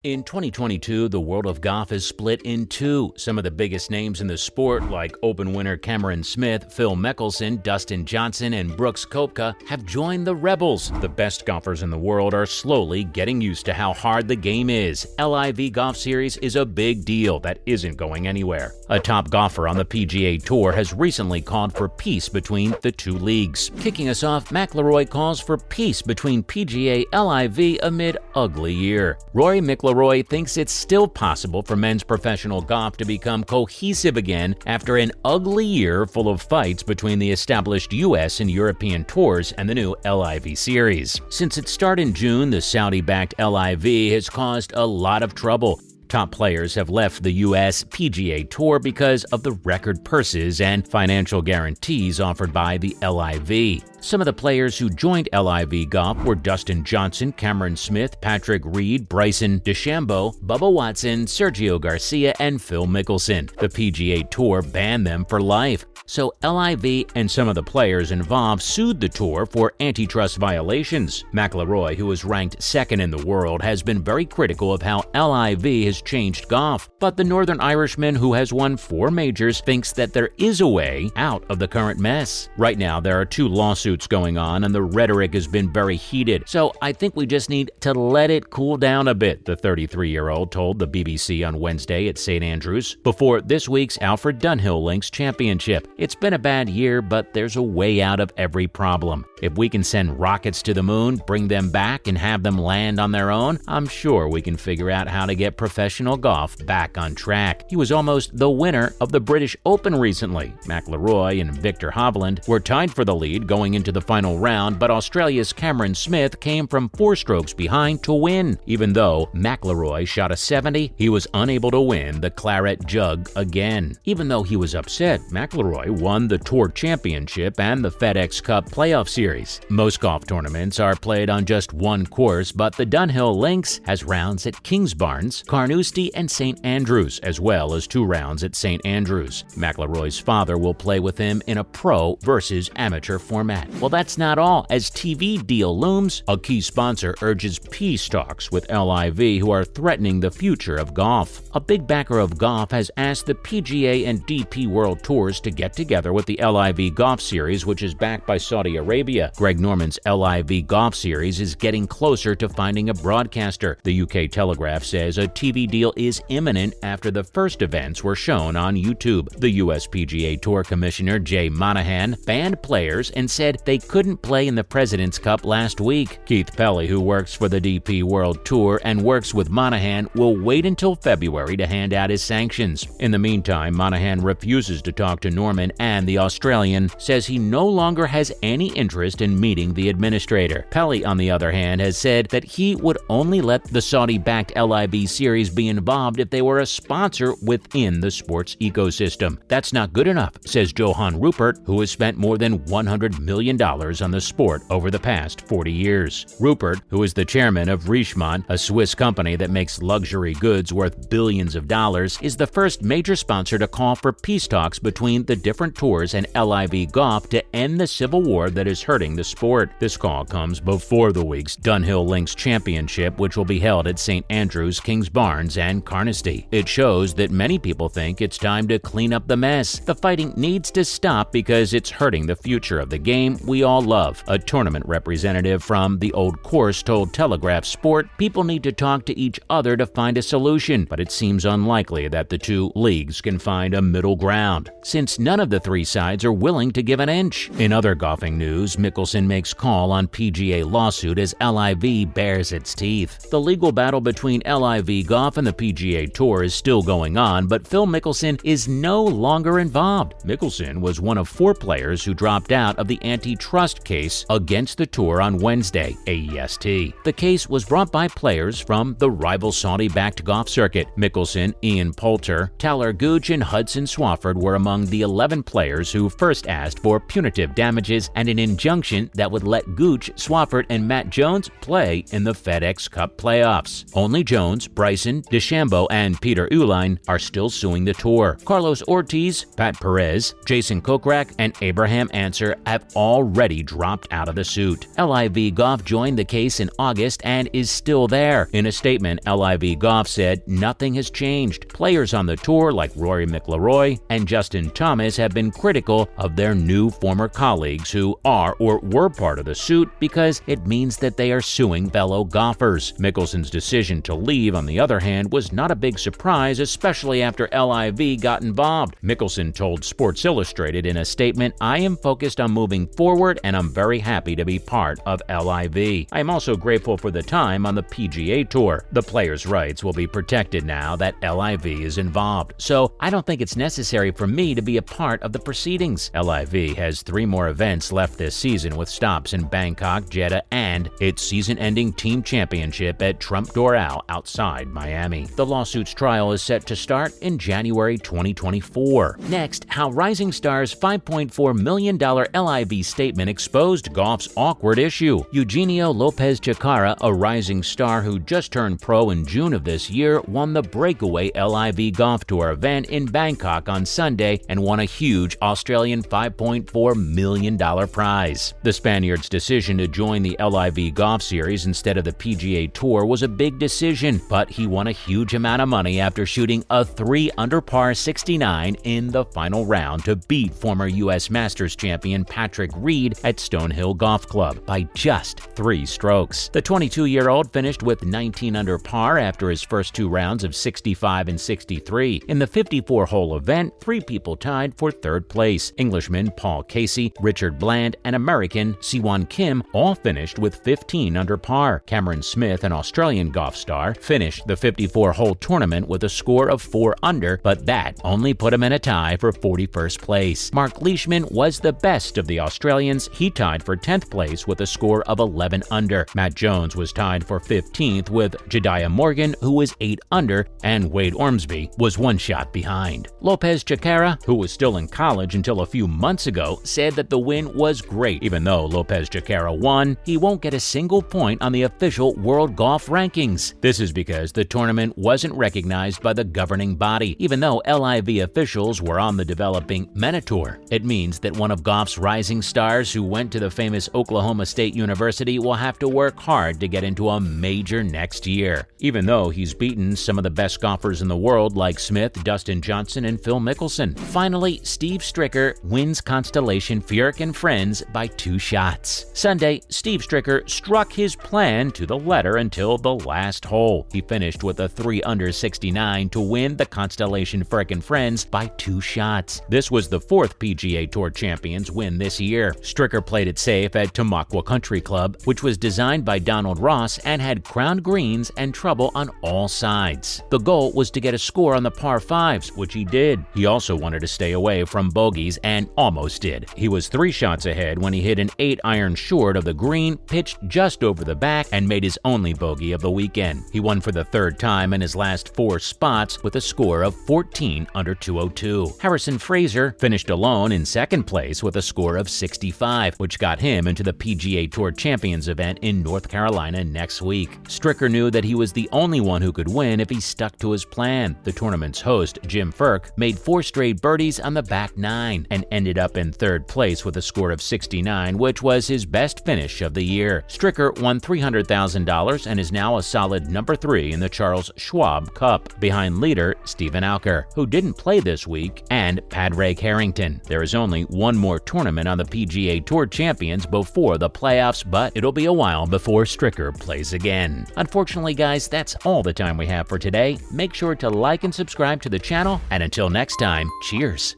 In 2022, the world of golf is split in two. Some of the biggest names in the sport, like Open winner Cameron Smith, Phil Mickelson, Dustin Johnson, and Brooks Koepka, have joined the Rebels. The best golfers in the world are slowly getting used to how hard the game is. LIV Golf Series is a big deal that isn't going anywhere. A top golfer on the PGA Tour has recently called for peace between the two leagues. Kicking us off, McIlroy calls for peace between PGA&LIV amid ugly year. Rory McIlroy thinks it's still possible for men's professional golf to become cohesive again after an ugly year full of fights between the established US and European tours and the new LIV Series. Since its start in June, the Saudi-backed LIV has caused a lot of trouble. Top players have left the US PGA Tour because of the record purses and financial guarantees offered by the LIV. Some of the players who joined LIV Golf were Dustin Johnson, Cameron Smith, Patrick Reed, Bryson DeChambeau, Bubba Watson, Sergio Garcia, and Phil Mickelson. The PGA Tour banned them for life. So LIV and some of the players involved sued the tour for antitrust violations. McIlroy, who is ranked second in the world, has been very critical of how LIV has changed golf. But the Northern Irishman, who has won 4 majors, thinks that there is a way out of the current mess. Right now, there are 2 lawsuits going on, and the rhetoric has been very heated. So I think we just need to let it cool down a bit, the 33-year-old told the BBC on Wednesday at St. Andrews before this week's Alfred Dunhill Links Championship. It's been a bad year, but there's a way out of every problem. If we can send rockets to the moon, bring them back, and have them land on their own, I'm sure we can figure out how to get professional golf back on track. He was almost the winner of the British Open recently. McIlroy and Victor Hovland were tied for the lead going into the final round, but Australia's Cameron Smith came from 4 strokes behind to win. Even though McIlroy shot a 70, he was unable to win the Claret Jug again. Even though he was upset, McIlroy won the Tour Championship and the FedEx Cup Playoff Series. Most golf tournaments are played on just one course, but the Dunhill Links has rounds at Kingsbarns, Carnoustie, and St. Andrews, as well as 2 rounds at St. Andrews. McIlroy's father will play with him in a pro versus amateur format. Well, that's not all. As TV deal looms, a key sponsor urges peace talks with LIV, who are threatening the future of golf. A big backer of golf has asked the PGA and DP World Tours to get together with the LIV Golf Series, which is backed by Saudi Arabia. Greg Norman's LIV Golf Series is getting closer to finding a broadcaster. The UK Telegraph says a TV deal is imminent after the first events were shown on YouTube. The US PGA Tour Commissioner Jay Monahan banned players and said they couldn't play in the President's Cup last week. Keith Pelley, who works for the DP World Tour and works with Monahan, will wait until February to hand out his sanctions. In the meantime, Monahan refuses to talk to Norman, and the Australian says he no longer has any interest in meeting the administrator. Pelley, on the other hand, has said that he would only let the Saudi-backed LIV Series be involved if they were a sponsor within the sports ecosystem. That's not good enough, says Johan Rupert, who has spent more than $100 million on the sport over the past 40 years. Rupert, who is the chairman of Richemont, a Swiss company that makes luxury goods worth billions of dollars, is the first major sponsor to call for peace talks between the different tours and LIV Golf to end the civil war that is hurting the sport. This call comes before the week's Dunhill Links Championship, which will be held at St. Andrews, Kingsbarns, and Carnoustie. It shows that many people think it's time to clean up the mess. The fighting needs to stop because it's hurting the future of the game we all love. A tournament representative from the old course told Telegraph Sport people need to talk to each other to find a solution, but it seems unlikely that the two leagues can find a middle ground, since none of the 3 sides are willing to give an inch. In other golfing news, Mickelson makes call on PGA lawsuit as LIV bares its teeth. The legal battle between LIV Golf and the PGA Tour is still going on, but Phil Mickelson is no longer involved. Mickelson was one of 4 players who dropped out of the antitrust case against the tour on Wednesday, AEST. The case was brought by players from the rival Saudi-backed golf circuit. Mickelson, Ian Poulter, Tyler Gooch, and Hudson Swafford were among the 11 players who first asked for punitive damages and an injunction that would let Gooch, Swafford, and Matt Jones play in the FedEx Cup playoffs. Only Jones, Bryson, Bryson DeChambeau and Peter Uihlein are still suing the tour. Carlos Ortiz, Pat Perez, Jason Kokrak, and Abraham Answer have already dropped out of the suit. LIV Golf joined the case in August and is still there. In a statement, LIV Golf said nothing has changed. Players on the tour like Rory McIlroy and Justin Thomas have been critical of their new former colleagues who are or were part of the suit because it means that they are suing fellow golfers. Mickelson's decision to leave, on the other hand, was not a big surprise, especially after LIV got involved. Mickelson told Sports Illustrated in a statement, "I am focused on moving forward and I'm very happy to be part of LIV. I am also grateful for the time on the PGA Tour. The players' rights will be protected now that LIV is involved, so I don't think it's necessary for me to be a part of the proceedings." LIV has 3 more events left this season with stops in Bangkok, Jeddah, and its season-ending team championship at Trump Doral outside Miami. The lawsuit's trial is set to start in January 2024. Next, how Rising Star's $5.4 million LIV statement exposed golf's awkward issue. Eugenio Lopez Chacarra, a rising star who just turned pro in June of this year, won the breakaway LIV Golf Tour event in Bangkok on Sunday and won a huge Australian $5.4 million prize. The Spaniard's decision to join the LIV Golf Series instead of the PGA Tour was a big decision, but he won a huge amount of money after shooting a 3 under par 69 in the final round to beat former U.S. Masters champion Patrick Reed at Stonehill Golf Club by just 3 strokes. The 22-year-old finished with 19 under par after his first 2 rounds of 65 and 63. In the 54-hole event, 3 people tied for 3rd place. Englishman Paul Casey, Richard Bland, and American Siwon Kim all finished with 15 under par. Cameron Smith, an Australian golf star, finished the 54-hole tournament with a score of 4 under, but that only put him in a tie for 41st place. Mark Leishman was the best of the Australians. He tied for 10th place with a score of 11 under. Matt Jones was tied for 15th with Jediah Morgan, who was 8 under, and Wade Ormsby was 1 shot behind. Lopez Chacarra, who was still in college until a few months ago, said that the win was great. Even though Lopez Chacarra won, he won't get a single point on the official World Golf Rankings. This is because the tournament wasn't recognized by the governing body, even though LIV officials were on the developing MENA Tour. It means that one of golf's rising stars who went to the famous Oklahoma State University will have to work hard to get into a major next year, even though he's beaten some of the best golfers in the world like Smith, Dustin Johnson, and Phil Mickelson. Finally, Steve Stricker wins Constellation Furyk and Friends by 2 shots. Sunday, Steve Stricker struck his plan to the letter until the last hole. He finished with a 3 under 69 to win the Constellation Furyk and Friends by 2 shots. This was the 4th PGA Tour Champions win this year. Stricker played it safe at Tamaqua Country Club, which was designed by Donald Ross and had crowned greens and trouble on all sides. The goal was to get a score on the par 5s, which he did. He also wanted to stay away from bogeys and almost did. He was 3 shots ahead when he hit an 8-iron short of the green, pitched just over the back, and made his only bogey of the weekend. He won for the 3rd time in his last 4 spots with a score of 14 under 202. Harrison Fraser finished alone in 2nd place with a score of 65, which got him into the PGA Tour Champions event in North Carolina next week. Stricker knew that he was the only one who could win if he stuck to his plan. The tournament's host, Jim Furyk, made 4 straight birdies on the back 9 and ended up in 3rd place with a score of 69, which was his best finish of the year. Stricker won $300,000 and is now a solid number 3 in the Charles Schwab Cup, behind leader Stephen Alker, who didn't play this week, and Padraig Harrington. There is only one more tournament on the PGA Tour Champions before the playoffs, but it'll be a while before Stricker plays again. Unfortunately, guys, that's all the time we have for today. Make sure to like and subscribe to the channel, and until next time, cheers!